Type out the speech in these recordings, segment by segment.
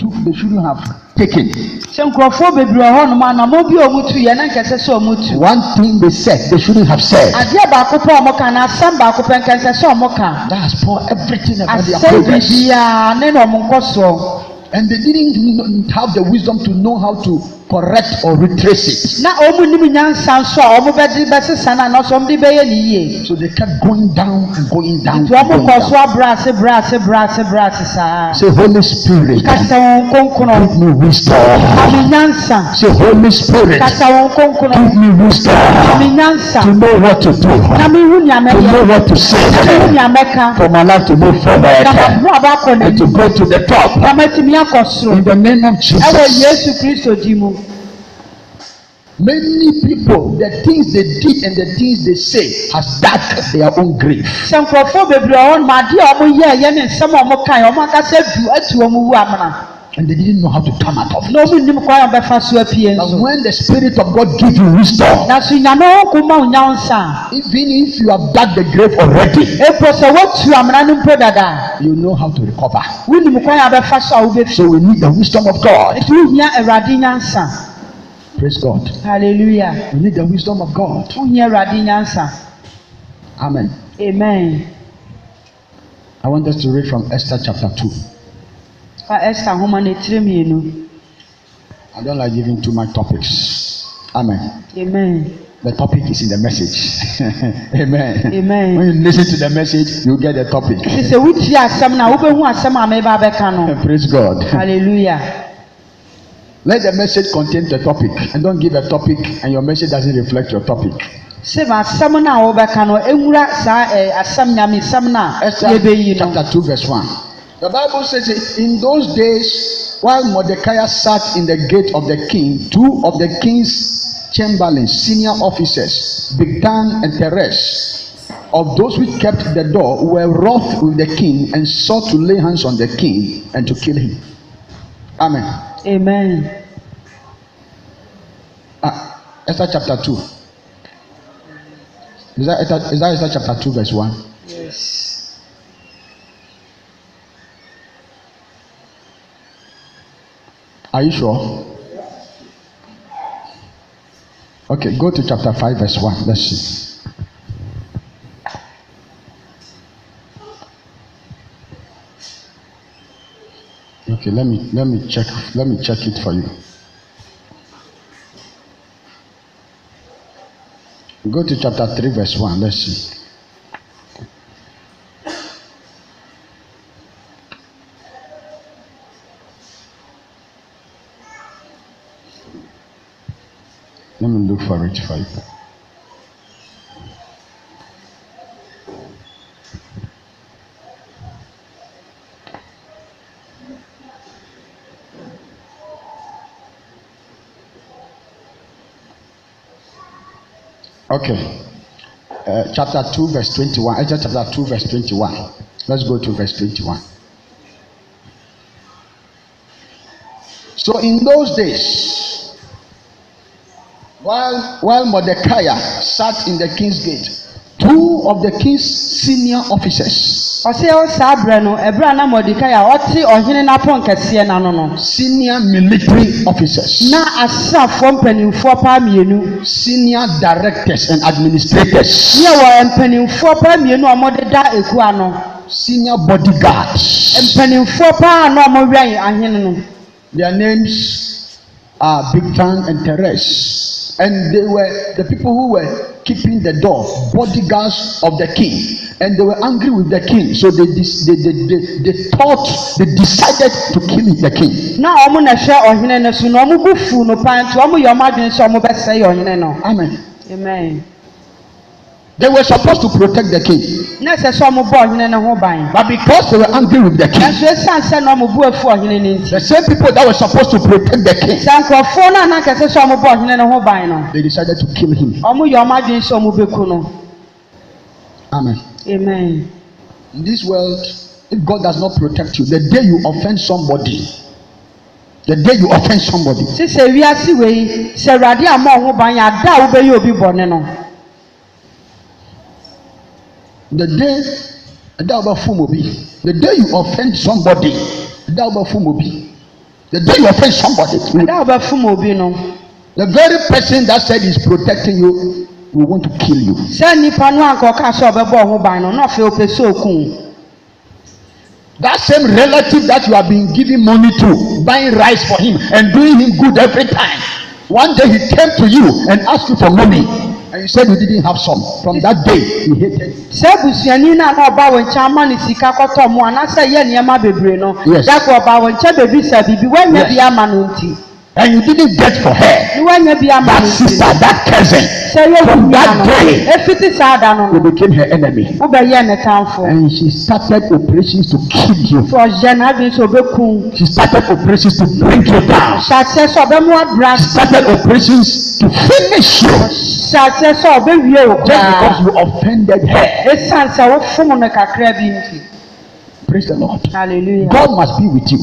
took, they shouldn't have taken. One thing they said, they shouldn't have said. That has poured everything about their progress. And they didn't have the wisdom to know how to correct or retrace it. So they kept going down and going down. Say, Holy Spirit, give me wisdom. Say, Holy Spirit, give me wisdom to know what to do, to know what to say, for my life to move forward and to go to the top. In the name of Jesus. Many people, the things they did and the things they say has darkened their own grave. And they didn't know how to come out of it. But when the Spirit of God gives you wisdom, even if you have dug the grave already, you know how to recover. So we need the wisdom of God. Praise God. Hallelujah. We need the wisdom of God. Amen. Amen. I want us to read from Esther chapter 2. I don't like giving too much topics. Amen. Amen. The topic is in the message. Amen. Amen. When you listen to the message, you get the topic. Praise God. Hallelujah. Let the message contain the topic, and don't give a topic and your message doesn't reflect your topic. Esther chapter 2 verse 1. The Bible says, in those days, while Mordecai sat in the gate of the king, two of the king's chamberlains, senior officers, Bigtan and Teresh, of those which kept the door, were wroth with the king and sought to lay hands on the king and to kill him. Amen. Amen. Esther chapter 2. Is that Esther chapter 2 verse 1? Yes. Are you sure? Okay, go to chapter 5 verse 1. Let's see. Okay, let me check it for you. Go to chapter 3 verse 1. Let's see. Let me look for it for you. Okay. Chapter 2 verse 21. Esther chapter 2 verse 21. Let's go to verse 21. So in those days, while Mordecai sat in the king's gate, two of the king's senior officers, senior military officers, senior directors and administrators, senior bodyguards. Their names are Bigtan and Teresh. And they were the people who were keeping the door, bodyguards of the king. And they were angry with the king. So they decided to kill the king. Amen. Amen. They were supposed to protect the king. But because they were angry with the king, the same people that were supposed to protect the king, they decided to kill him. Amen. Amen. In this world, if God does not protect you, the day you offend somebody, the day the day you offend somebody, The day you offend somebody, the very person that said he's protecting you will want to kill you. That same relative that you have been giving money to, buying rice for him and doing him good every time, one day he came to you and asked you for money and you said you didn't have some. From that day he hated you. Yes. And you didn't get for her that sister, that cousin. From that day, you became her enemy. And she started operations to kill you. She started operations to bring you down. She started operations to finish you. Just because you offended her. Praise the Lord. Hallelujah. God must be with you.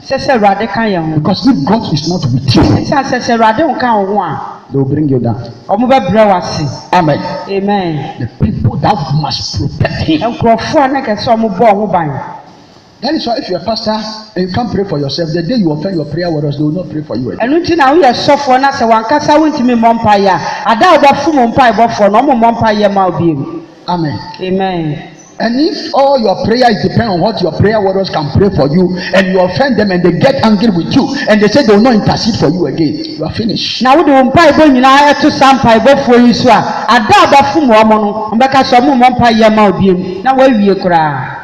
Because if God is not with you, they will bring you down. Amen. Amen. The people that must protect him. That is why if you're a pastor and you can't pray for yourself, the day you offend your prayer warriors, they will not pray for you again. Amen. Amen. And if all your prayers depend on what your prayer warriors can pray for you, and you offend them and they get angry with you, and they say they will not intercede for you again, you are finished. Now we don't pay when you are to some pay for you, sir. I doubt that from woman, because some woman pay your mouth. Now where we cry.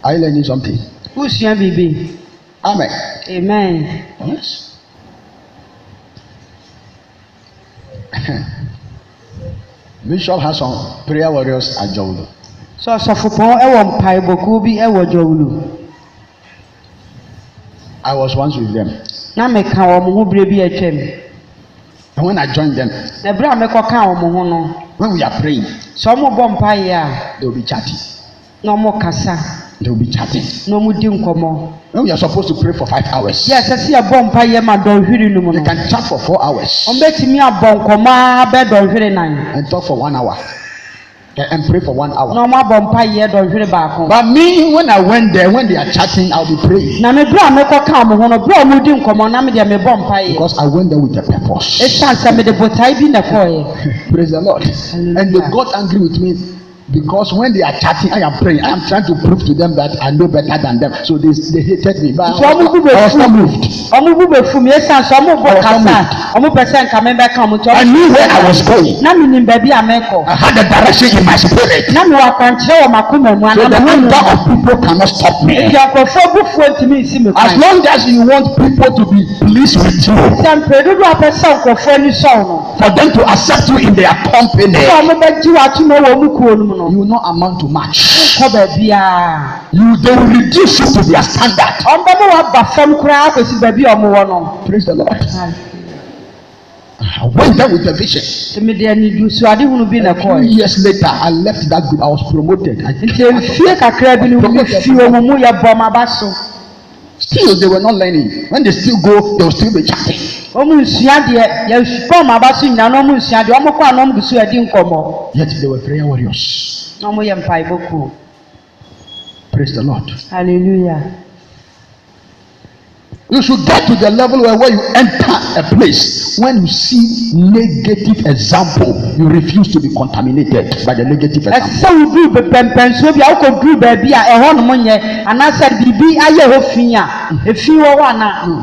Are you learning something? Who's your baby? Amen. Amen. Yes. Bishop has some prayer warriors at Jowlu. So for pay boku be Jowlu. I was once with them. Now make our mobile be a chem. And when I joined them, when we are praying, some more bumpire, they will be chatting. No more casa. They will be chatting. No more dim como. When we are supposed to pray for 5 hours, yes, I see a bumpire, my dog. They can chat for 4 hours. I'm betting me a boncoma bed on 9 and talk for 1 hour. And pray for 1 hour. No more bumpire, don't hear back. But me, when I went there, when they are chatting, I'll be praying. Now, my brother, make a come on a bro, moving come on, I'm a bumpire. Because I went there with a purpose. It's chance I made the boat I been a boy. Praise the Lord. And they got angry with me. Because when they are chatting, I am praying. I am trying to prove to them that I know better than them. So they hated me. But I was not moved. I knew where I was going. I had a direction in my spirit. So the anger of people cannot stop me. As long as you want people to be pleased with you, for them to accept you in their company, you will not amount to much. They will reduce you to their standard. Praise the Lord. I went there with a vision. A few years later, I left that group. I was promoted. Still, they were not learning. When they still go, they will still be chatting. Yet they were prayer warriors. Praise the Lord. Hallelujah. You should get to the level where you enter a place, when you see negative example, you refuse to be contaminated by the negative example.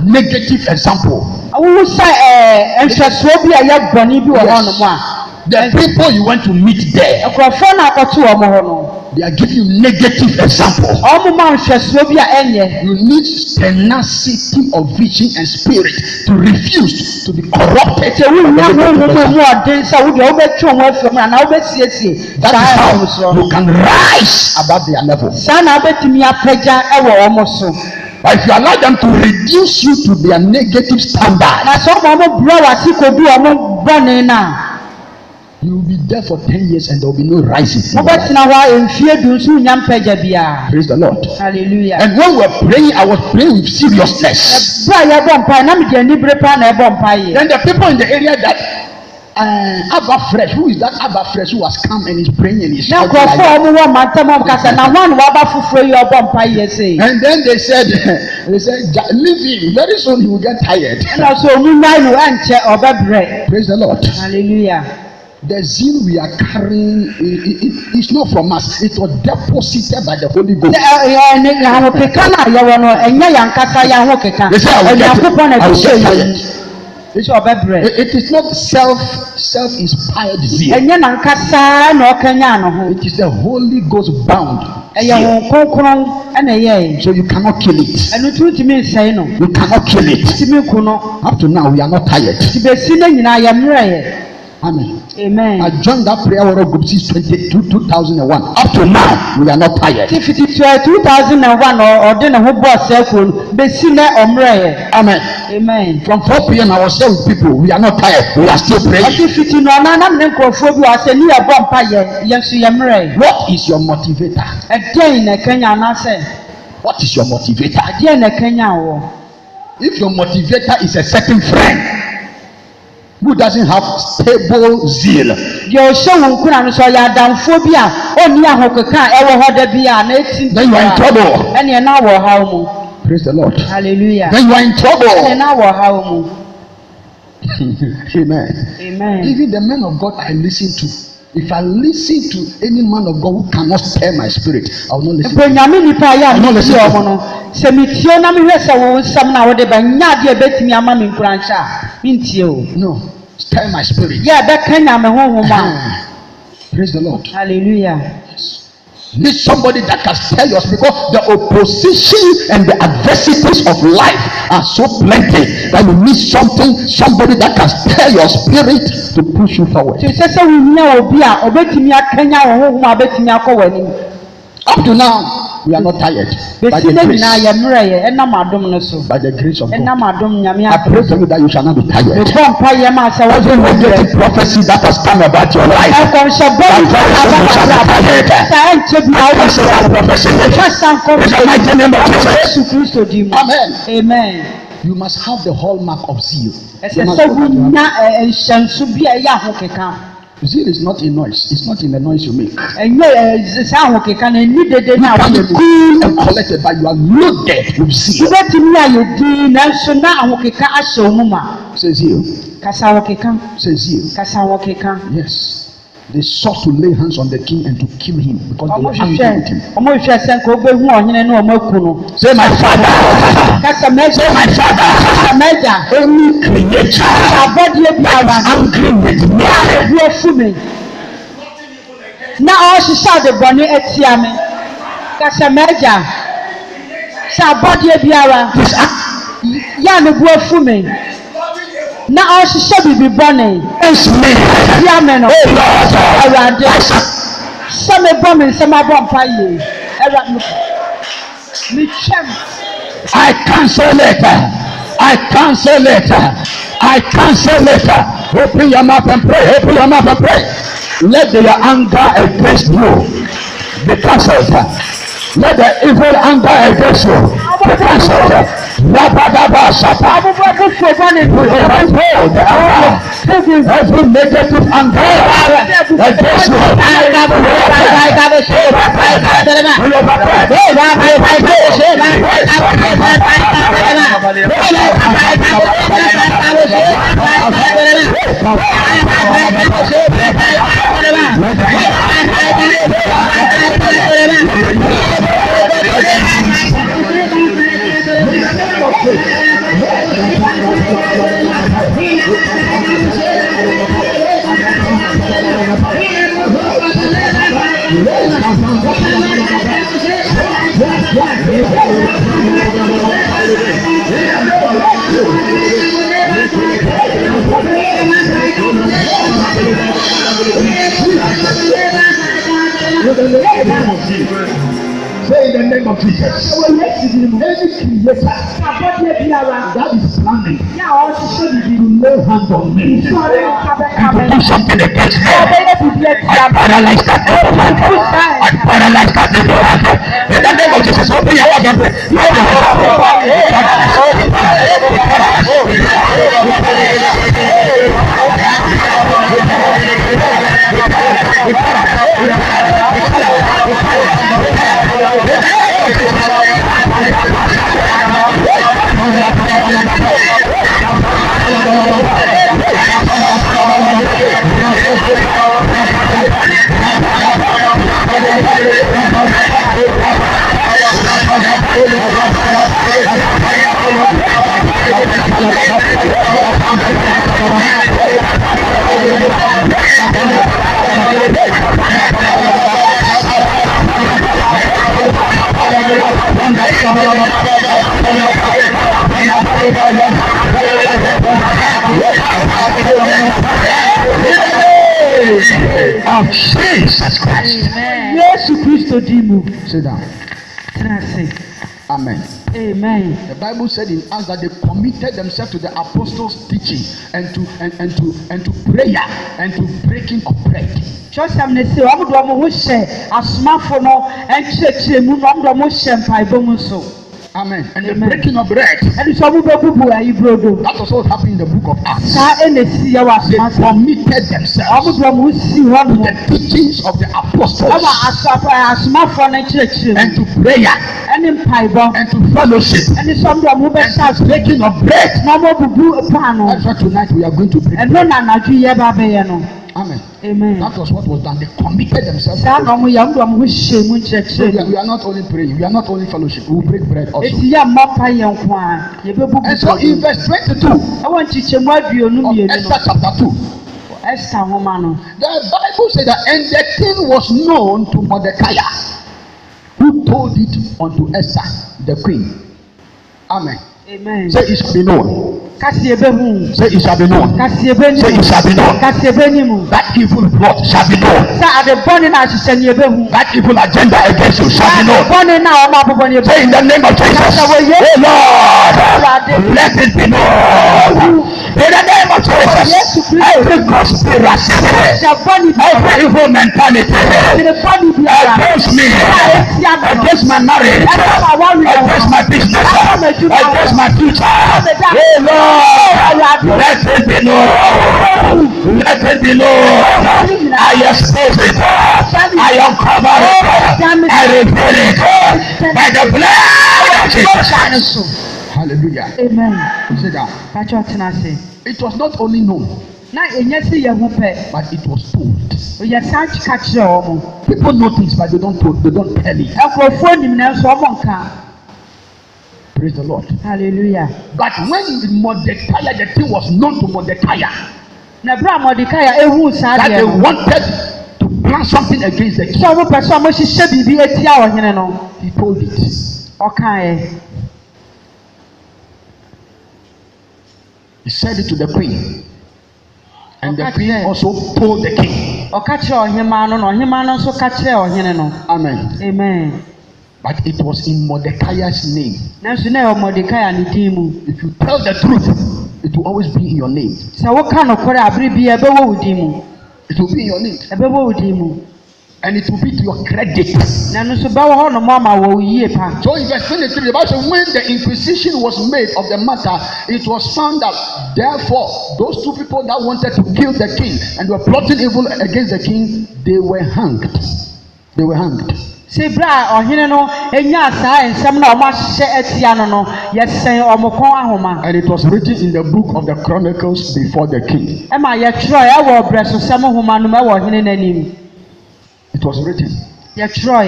Negative example. The people you want to meet there, they are giving you negative example. You need tenacity of vision and spirit to refuse to be corrupted. That is how you can rise above their level. But if you allow them to reduce you to their negative standard, you will be there for 10 years and there will be no rising. Praise the Lord. Hallelujah. And when we were praying, I was praying with seriousness. Then the people in the area that Abba Fresh. Who is that Abba Fresh who has come and is praying and is shouting like like that? And then they said, leave him. Very soon he will get tired. Praise the Lord. Hallelujah. The zeal we are carrying is not from us. It was deposited by the Holy Ghost. They say, I will get tired. It is not self-inspired zeal. It is the Holy Ghost bound zeal. So you cannot kill it. You cannot kill it. Up to now we are not tired. Amen. Amen. I joined that prayer warrior group since 2001. Up to now, we are not tired. 2001 Amen. Amen. From 4 p.m. I was there with people. We are not tired. We are still praying. What is your motivator? What is your motivator? If your motivator is a certain friend who doesn't have stable zeal, then you are in trouble. Praise the Lord. Hallelujah. Then you are in trouble. Amen. Amen. Even the men of God I listen to, if I listen to any man of God who cannot stir my spirit, I will not listen. I will not listen No, stir my spirit. Praise the Lord. Hallelujah. Need somebody that can stir yours, because the opposition and the adversities of life are so plenty that you need somebody that can stir your spirit to push you forward. Up to now, we are not tired. By the grace of God. I pray for you that you shall not be tired. Every negative prophecy that has come about your life, Amen. Amen. You must have the hallmark of zeal. Zeal is not a noise. It's not in the noise you make. You can be cool and collected, but you are loaded with zeal. Say zeal. Say zeal. Yes. They sought to lay hands on the king and to kill him because they were angry with him. Say, my father. Say, my father. Any creature angry with me. Now all she shall the bonnet at Siame. Casamaja. Sabody Biara. Yan of war for me. Now all she shall be bonnet. Yaman. Oh Lord. Around this. Some a bomb and some a bomb pie. I cancel it. I cancel it. I cancel it. Open your mouth and pray. Open your mouth and pray. Let their anger against you be cancelled. Let the evil anger against you be cancelled. Every negative anger against you. Say in the name of Jesus. Any creator that is planning to lay hands on me and to do something against me, I paralyze that. I paralyze that. In the name of Jesus, open your mouth and pray. Of Jesus Christ. Yes, Christo Dimu. Sit down. Amen. Amen. The Bible said in Acts that they committed themselves to the apostles' teaching and to prayer and to breaking of bread. Amen. And the breaking of bread. That was what happened in the book of Acts. They committed themselves to the teachings of the apostles and to prayer and to fellowship and to breaking of bread. That's why tonight we are going to break bread. Amen. Amen. That was what was done. They committed themselves. So we are not only praying, we are not only fellowship, we will break bread also. And so in verse 22 of Esther chapter 2, the Bible says that, and the thing was known to Mordecai, who told it unto Esther, the queen. Amen. Amen. Say it shall be known. Say it shall be known. Say it shall be known. That evil plot shall be known. That evil agenda against you shall be known. Say in the name of Jesus. Oh Lord, let it be known. In the name of Jesus. Every conspiracy, every evil mentality against me, against my marriage, against my business, against my future. Oh Lord, let it be known. Let it be known. I expose it. I uncover it. I reveal it by the blood of Jesus. Hallelujah. Amen. Sit down. It was not only known, but it was told. People know things, but they don't tell it. Praise the Lord. Hallelujah. But when Mordecai, the thing was known to Mordecai, that they wanted to plan something against the king, he told it. He said it to the queen, and the queen also told the king. Amen. Amen. But it was in Mordecai's name. If you tell the truth, it will always be in your name. It will be in your name. And it will be to your credit. So in verse 23, the Bible says, when the inquisition was made of the matter, it was found that therefore those two people that wanted to kill the king and were plotting evil against the king, they were hanged. They were hanged. And it was written in the book of the Chronicles before the king. It was written. If you tell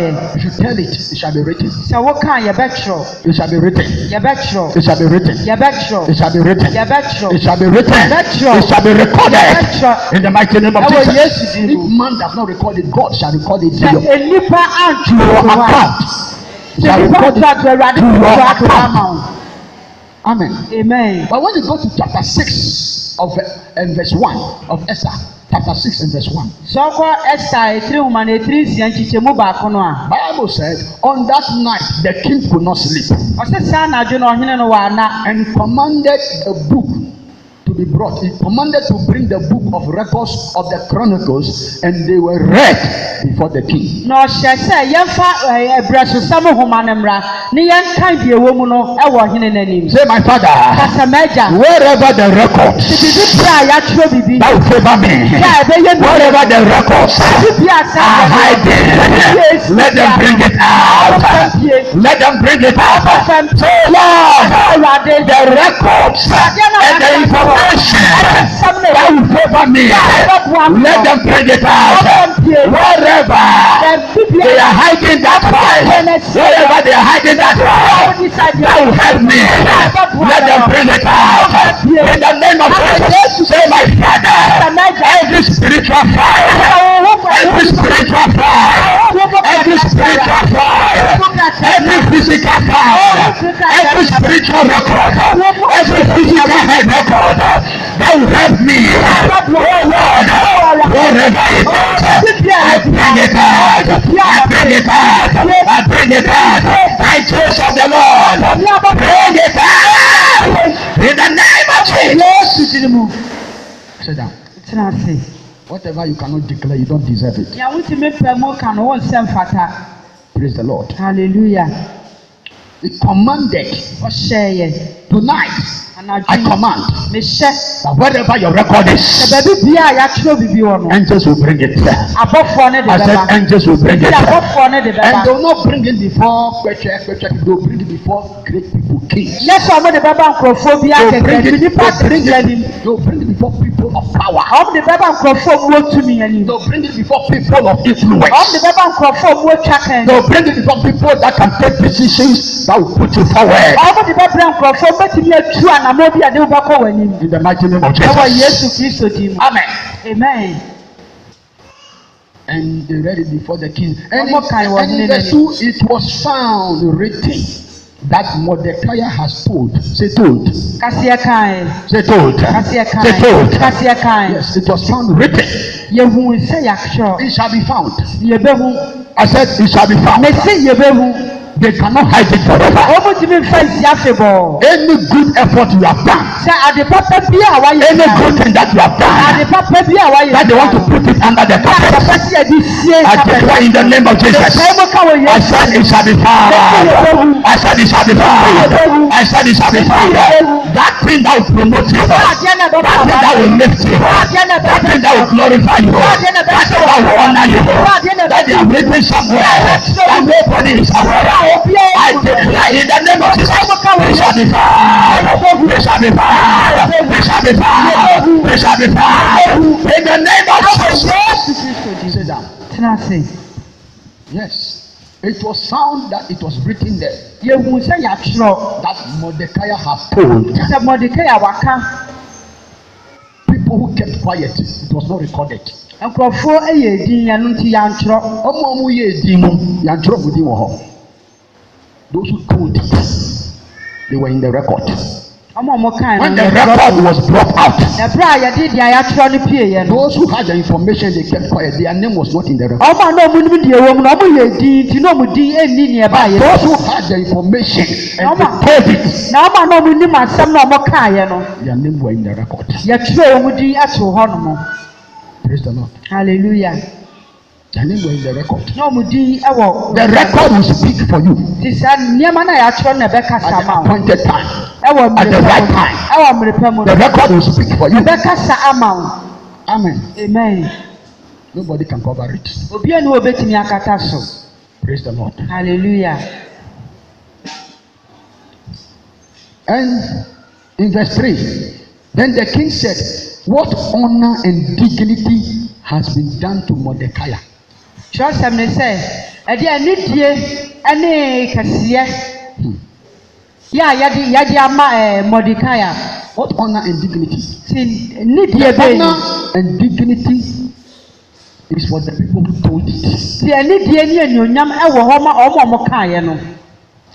it, it shall be written. It shall be written. It shall be written. It shall be written. It shall be written. It shall be recorded in the mighty name of Jesus. If man does not record it, God shall record it to your account. Shall record it to your account. Amen. But when you go to chapter 6 of and verse 1 of Esther. Chapter 6 and verse 1. Bible said, on that night the king could not sleep. And he commanded a book to be brought. He commanded to bring the book of records of the Chronicles, and they were read before the king. No, she said, "Yamfa brasso samo humanamra. Ni yankai die womuno ewo hine nanim." Say, my father, wherever the records that will favor me, wherever the records are hiding, let them bring it out. Let them bring it out. So Lord, the records and the information that will favor me, let them bring it out. Wherever they are hiding that file, wherever they are hiding that file, that will help me. Let them bring it out. In the name of Jesus, say, my Father, every spiritual fire, every spiritual fire, every spiritual fire, every physical fire, every spiritual record, every physical head record, that will help me. Oh Lord, wherever it is, I bring it out. I bring it out. I bring it out. I choose of the Lord. Bring it out. In the name of Jesus. Sit down. Whatever you cannot declare, you don't deserve it. Praise the Lord. Hallelujah. He commanded. Tonight, I command that wherever your record is, angels will bring it there. I said angels will bring it there. And they will not bring it before they will bring it before great people, kings. They will bring it before people of power. They will bring it before people of influence. They will bring it before people that can take decisions that will put you forward. In the mighty name of Jesus. Amen. Amen. And they read it before the king. And in verse 2, it was found written that Mordecai has told. Say told. Say told. Say told. Yes, it was found written. It shall be found. I said it shall be found. They cannot hide it forever. Any good effort you have done, any good thing that you have done, that they want to put it under the carpet, I declare in the name of Jesus. I said it shall be found. I said it shall be found. I said it shall be found. That thing that will promote you, that thing that will lift you, that thing that will glorify you, that thing that will honor you, that they have written somewhere that nobody is aware. I declare in the name of Jesus, we shall be found. We shall be found. We shall be found. We shall be found. In the name of Jesus. Sit down. Yes. It was found that it was written there that Mordecai had told. People who kept quiet, it was not recorded. Those who told it, they were in the record. When the record was brought out, those who had the information, they kept quiet. Their name was not in the record. But those who had the information and they told it, their name were in the record. Praise the Lord. Hallelujah. The name were in the record. The record will speak for you at the appointed time, at the right time. The record will speak for you. Amen. Amen. Nobody can cover it. Praise the Lord. Hallelujah. And in verse 3, then the king said, what honor and dignity has been done to Mordecai? Trust me, say, Mordecai. What honor and dignity? The honor and dignity is for the people who told it.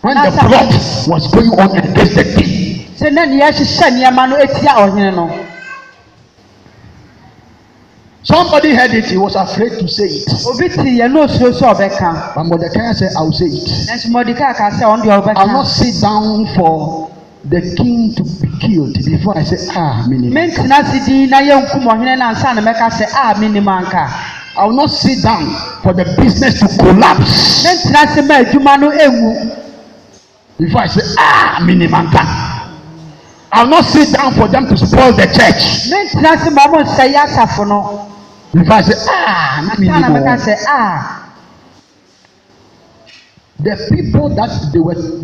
When the plot was going on against the king, somebody heard it, he was afraid to say it. But Mordecai said, I will say it. I will not sit down for the king to be killed before I say, I will not sit down for the business to collapse before I say, I will not sit down for them to spoil the church before I say, the people that they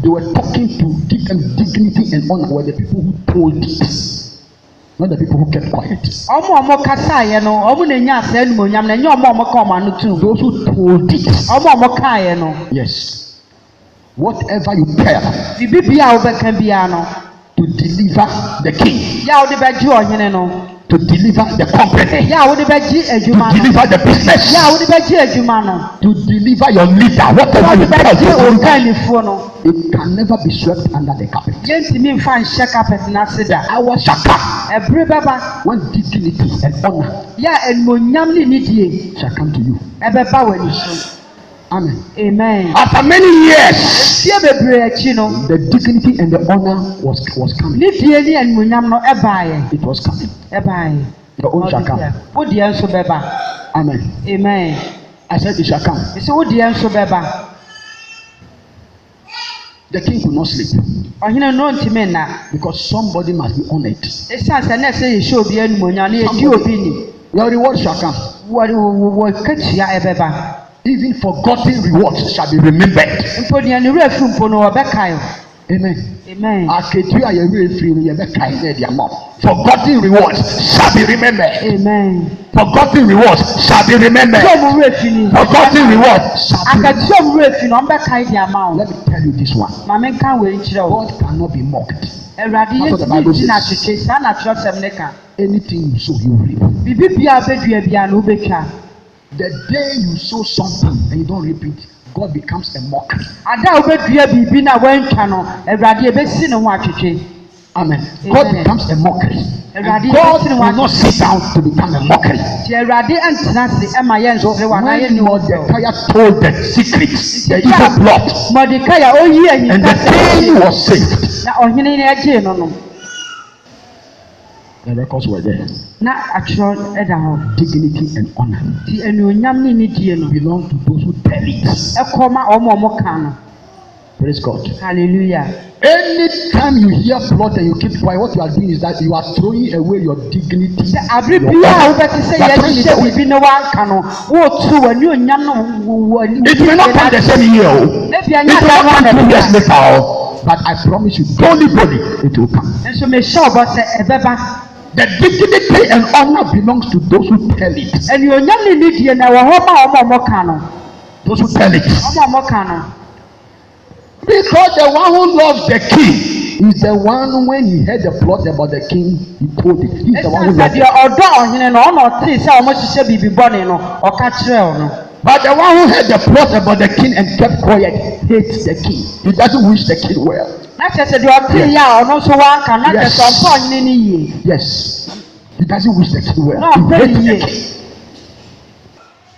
were talking to give them dignity and honor were the people who told it, not the people who kept quiet. Those who told it. Yes. Whatever you tell to deliver the king, to deliver the company, to deliver the business, to deliver your leader, whatever you tell to deliver, it can never be swept under the carpet. Our shaka, when dignity and honor shall come to you. Amen. Amen. After many years, the dignity and the honor was coming. It was coming. Your own shall come. Amen. Amen. I said it shall come. The king could not sleep because somebody must be honored. Your reward shall come. Even forgotten rewards shall be remembered. Amen. Amen. Forgotten rewards shall be remembered. Amen. Forgotten rewards shall be remembered. Forgotten rewards shall be remembered. Let me tell you this one. God cannot be mocked. That's what the Bible says. Anything you sow, you reap. The day you sow something and you don't reap it, God becomes a mockery. Amen. God becomes a mockery. And God will not sit down to become a mockery. When Mordecai told the secrets, the evil plot, and the king was saved, the records were there. Dignity and honor belong to those who tell it. Praise God. Hallelujah. Anytime you hear plot and you keep quiet, what you are doing is that you are throwing away your dignity. It may not come the same year. It may not come 2 years later. But I promise you, boldly, it will come. The dignity and honor belongs to those who tell it. Those who tell it. Because the one who loves the king is the one, when he heard the plot about the king, he told it. He's the one who loves it. But the one who heard the plot about the king and kept quiet hates the king. He doesn't wish the king well. Yes. Yes. He doesn't wish the king well. He hates the king.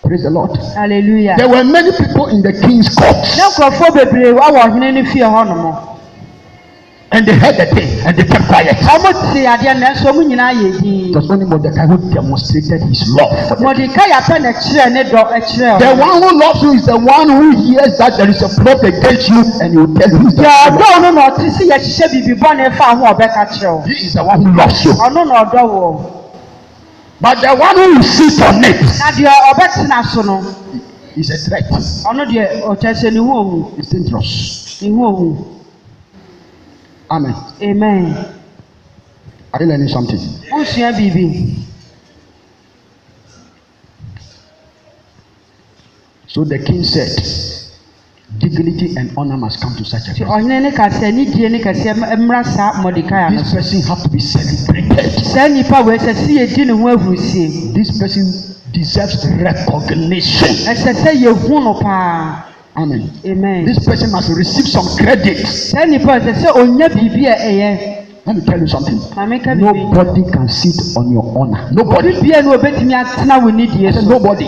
Praise the Lord. Hallelujah. There were many people in the king's court. And they heard the thing and they kept quiet. It was only Mordecai who demonstrated his love. The one who loves you is the one who hears that there is a plot against you and he will tell you. He is the one who loves you. But the one who will sit on it is a threat. It's dangerous. Amen. Amen. Are you learning something? So the king said, dignity and honor must come to such a person. This person has to be celebrated. This person deserves recognition. Amen. Amen. This person must receive some credit. Let me tell you something. Nobody can sit on your honor. Nobody. I said nobody.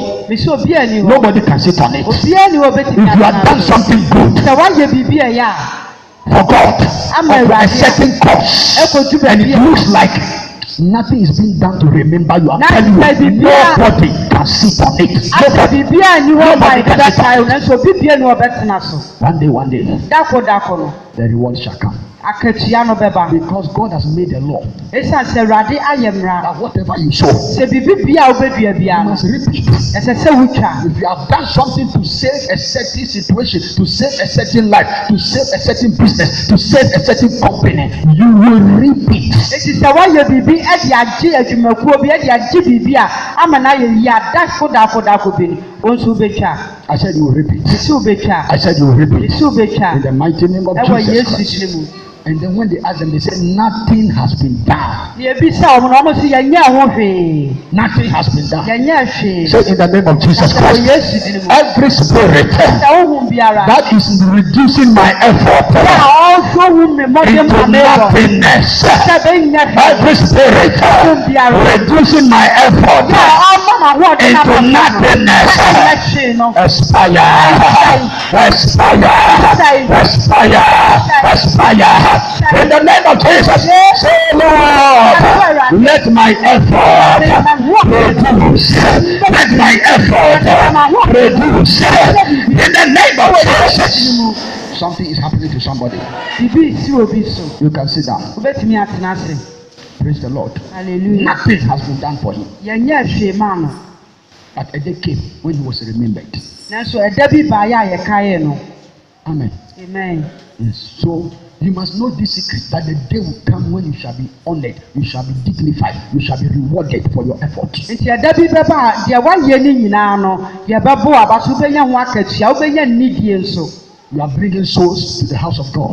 Nobody can sit on it. If you have done something good, for God or for a certain cause, and it looks like nothing is being done to remember you. I'm telling you, nobody can sit on it. One day, the reward shall come. Because God has made a law that whatever you sow, you must reap it. If you have done something to save a certain situation, to save a certain life, to save a certain business, to save a certain company, you will reap it. I said you will reap it. I said you will reap it. In the mighty name of Jesus Christ. And then when they asked them, they said, nothing has been done. Nothing has been done. So in the name of Jesus Christ, every spirit that is reducing my effort into nothingness, every spirit reducing my effort into nothingness, aspire. In the name of Jesus, say, Lord, let my effort produce. Let my effort produce. In the name of Jesus. Something is happening to somebody. You can sit down. Praise the Lord. Hallelujah. Nothing has been done for him. But a day came when he was remembered. Amen. Amen. Yes. So you must know this secret, that the day will come when you shall be honored, you shall be dignified, you shall be rewarded for your effort. You are bringing souls to the house of God.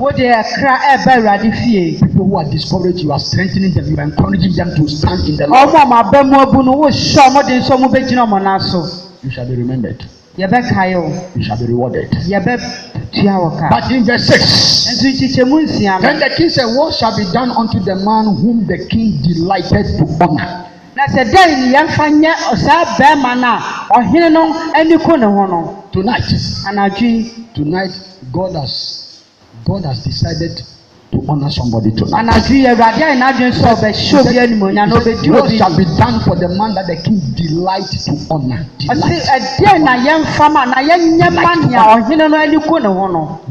People who are discouraged, you are strengthening them, you are encouraging them to stand in the Lord. You shall be remembered. You shall be rewarded. But in verse 6, then the king said, what shall be done unto the man whom the king delighted to honor? Tonight, God has decided to honor somebody tonight. What shall be done for the man that the king delights to honor?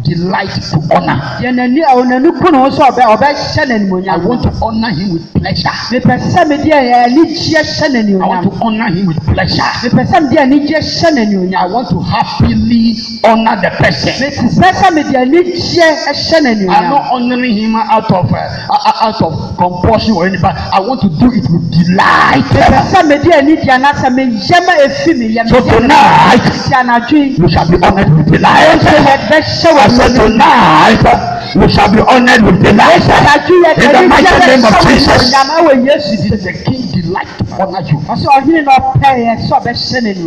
Delight to honor. I want to honor him with pleasure. I want to honor him with pleasure. I want to happily honor the person. I'm not honoring him out of compulsion or anything, but I want to do it with delight. So tonight, you shall be honored with delight. I said tonight, you shall be honored with delight. In the mighty name of Jesus. The king delight to honor you.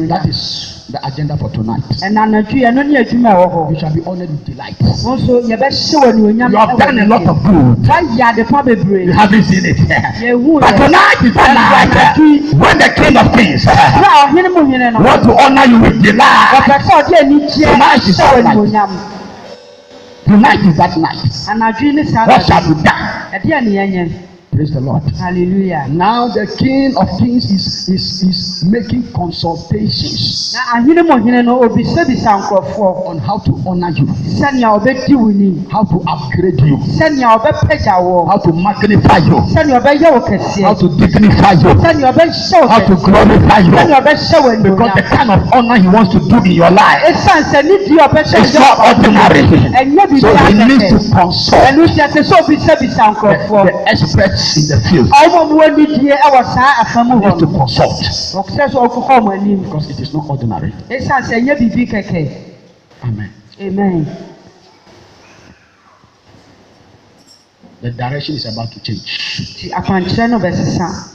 That is the agenda for tonight. You shall be honored with delight. You have done a lot of good. You haven't seen it. But tonight is the night when the King of Kings want to honor you with delight. Tonight is that night. Tonight is that night. What shall be done? Praise the Lord. Hallelujah. Now the King of Kings is making consultations on how to honor you, how to upgrade you, how to magnify you, how to dignify you, how to glorify you. Because the kind of honor he wants to do in your life is not ordinary. So he needs to consult the experts in the field. You have to consult because it is not ordinary. Amen. Amen. The direction is about to change.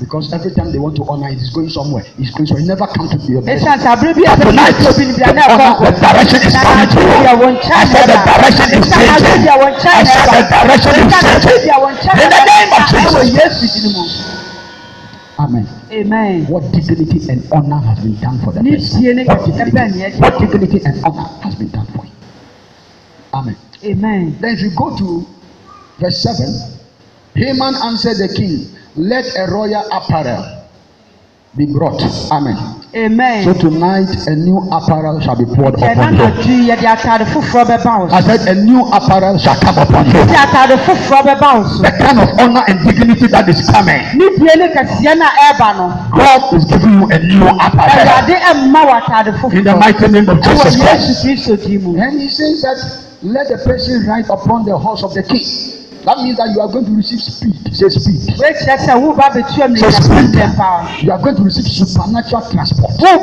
Because every time they want to honor it, it's going somewhere. It's going somewhere. It never comes to your best. But tonight, the direction is coming to you. I said the direction is changing. I said the direction is changing. In the name of Jesus. Amen. Amen. What dignity and honor has been done for the person? What dignity and honor has been done for you? Amen. Amen. Then if you go to verse 7, Haman answered the king, let a royal apparel be brought. Amen. Amen. So tonight a new apparel shall be poured upon you. I said a new apparel shall come upon you. The kind of honor and dignity that is coming. God is giving you a new apparel. In the mighty name of Jesus Christ. And he says that let the person ride upon the horse of the king. That means that you are going to receive speed. Say speed. Say speed. You are going to receive supernatural transport. And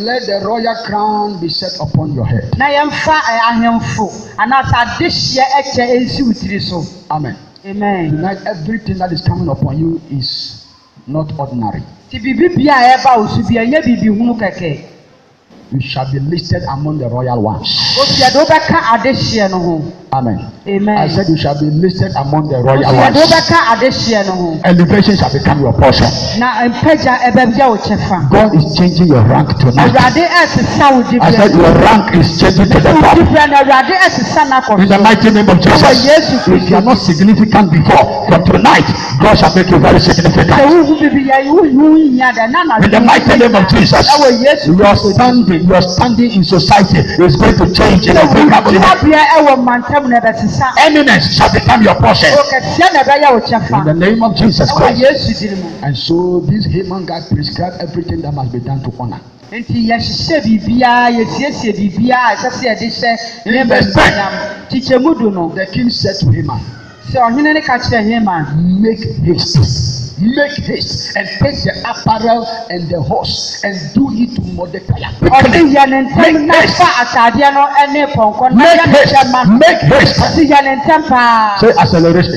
let the royal crown be set upon your head. Amen. Amen. Tonight everything that is coming upon you is not ordinary. You shall be listed among the royal ones. Amen. Amen. I said you shall be listed among the royal ones. Elevation shall become your portion. God is changing your rank tonight. I said your rank is changing to the top. In the mighty name of Jesus. If you are not significant before, from tonight, God shall make you very significant. In the mighty name of Jesus. Your standing in society is going to change in a favorable way. Eminence shall become your portion. In the name of Jesus Christ. And so this Haman guy prescribed everything that must be done to honor. In verse 10, the king said to Haman, make haste. Make haste and take the apparel and the horse and do it to Mordecai. Make haste. Make haste. Say acceleration.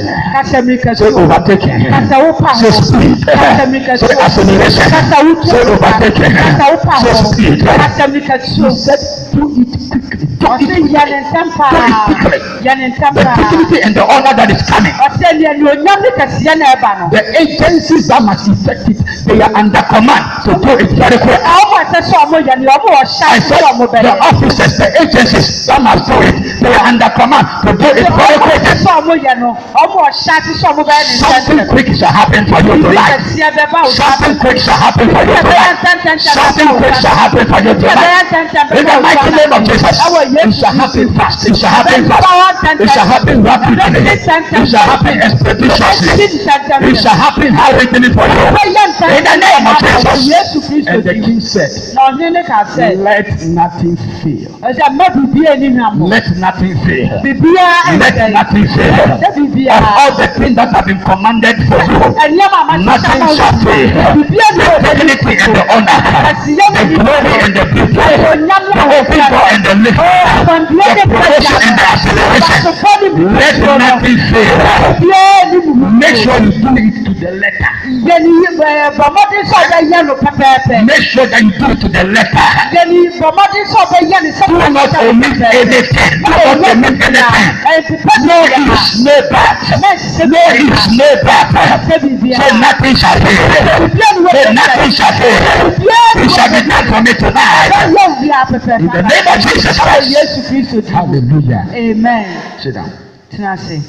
Say overtaking. Say speed. Say acceleration. Say overtaking. Say speed. He said do it quickly. Do it quickly. The dignity and the honor that is coming. The agencies that must effect it, they are under command to do it very quick. I said the officers, the agencies that must do it, they are under command to do it very quick. Something quick shall happen for you tonight. Something quick shall happen for you tonight. Something quick shall happen for you tonight. In the mighty name of Jesus, it shall happen fast. It shall happen fast. It shall happen rapidly. It shall happen expeditiously. It shall happen how written it for you. In the name of Jesus. And the king said, let nothing fail. Let nothing fail. Let nothing fail. Of all the things that have been commanded for you, nothing shall fail. The dignity and the honor, the glory and the beauty, the open door and the lift, the promotion and the acceleration. Let nothing fail. Make sure you do it to the letter. Make sure that you do it to the letter. Do not omit anything. Do not omit anything. No ifs, no buts. No ifs, no buts. So nothing shall fail. So nothing shall fail. It shall be done for me tonight. In the name of Jesus Christ. Hallelujah. Amen. Sit down. Tenase.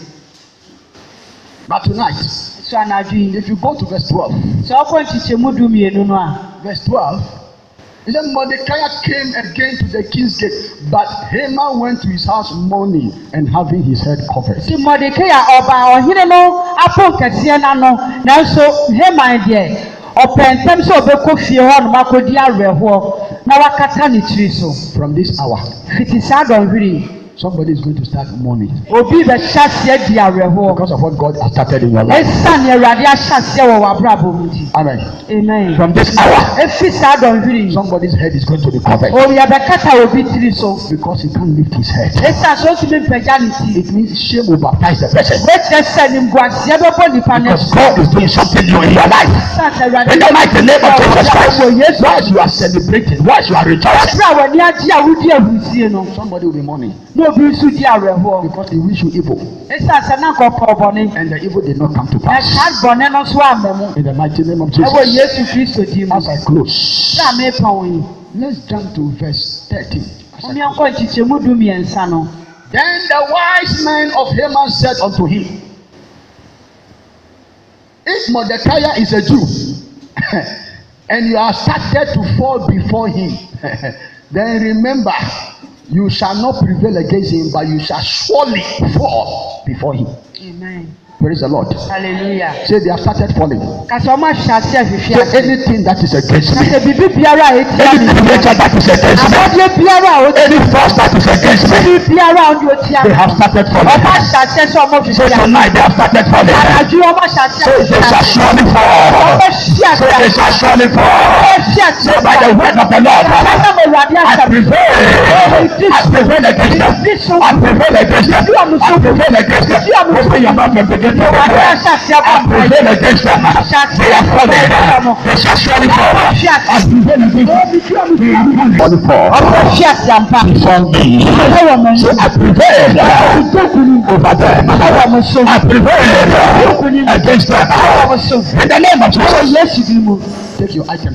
But tonight, if you go to verse 12, verse 12, it said Mordecai came again to the king's gate, but Haman went to his house mourning and having his head covered. From this hour, somebody is going to start mourning because of what God has started in your life. Amen. Amen. From this hour, somebody's head is going to be covered because he can't lift his head. It means shame will baptize the person because God is doing something new in your life. In the mighty name of Jesus Christ, whilst you are celebrating, whilst you are rejoicing, somebody will be mourning. Because they wish you evil. And the evil did not come to pass. In the mighty name of Jesus. As I close, let's jump to verse 13. Then the wise men of Haman said unto him, if Mordecai is a Jew, and you are started to fall before him, then remember, you shall not prevail against him, but you shall surely fall before him. Amen. Praise the Lord. Hallelujah. Say they have started falling. Say anything that is against me, any creature that is against me, any force that is against me, they have started falling. So tonight they have started falling. So they shall surely fall. So they shall surely fall. So by the word of the Lord, I prevail. I prevail against them. I prevail against them. I prevail against them. Open your mouth and begin. I prevail against them. They are falling. They shall surely fall. I prevail against them. They are falling fall. Before me. So I prevail over them. I prevail against them. In the name of Jesus. Take your items.